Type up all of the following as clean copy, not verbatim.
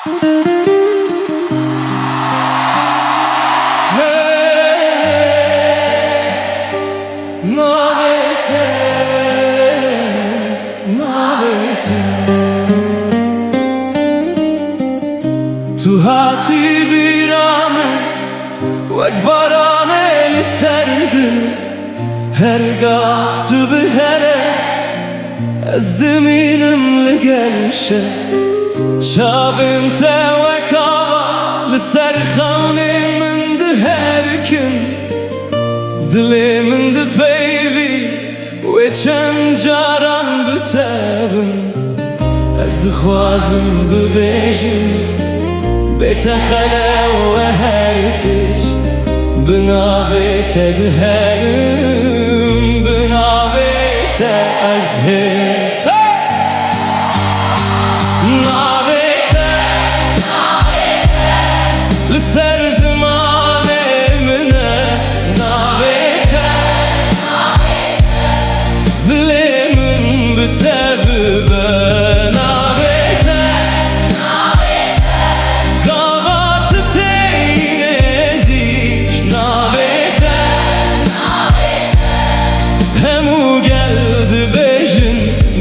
تو هاتی بیرامه وک باران eli serdi her gaf tu bihere ez deminim li gelşe çavim te vek hava li ser xavni min di her kim dilê min di peyvî wê çend caran bitebim ez dixwazim bibêjim بتخلى وهرتشت بنابت دهلم بنابت أزهز نابت لسر زمان منه نابت دلمن بتببه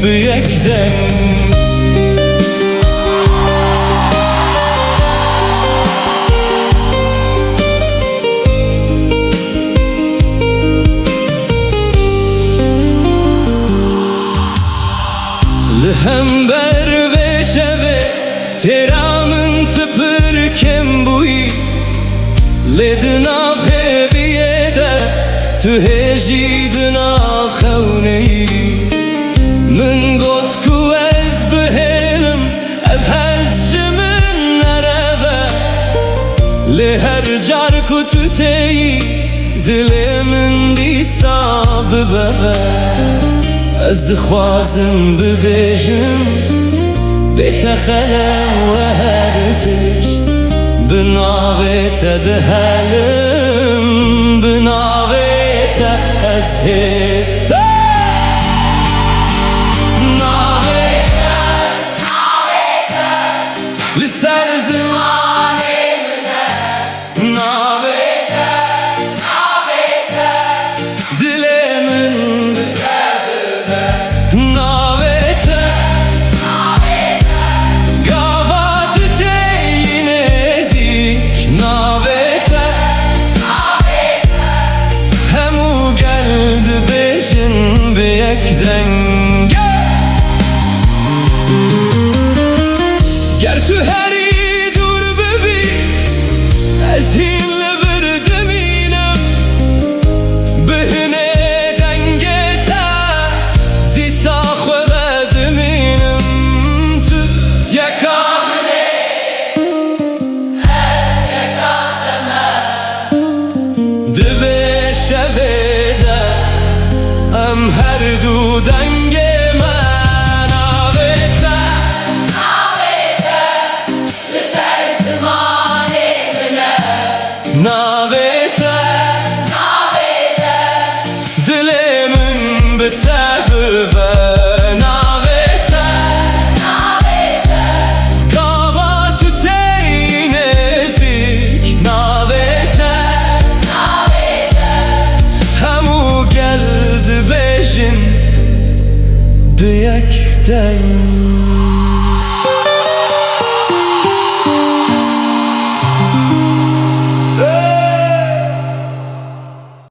büyükden Lihem ber ve şeve teramın tıpır kem buyi lednav heviyede tu hejidnav khawneyi من قد كوز بهلم أبهز من نربه لهر جار كتتي دلي من دي صاب ببه از دخوازم ببيجم بتخلى وهرتشت بناويت دهلم بناويت أزهست لسر زمان منه نابته دلمن بتببه نابته قابات تينزيك نابته همو قلد بيشن بيكدن ger tu her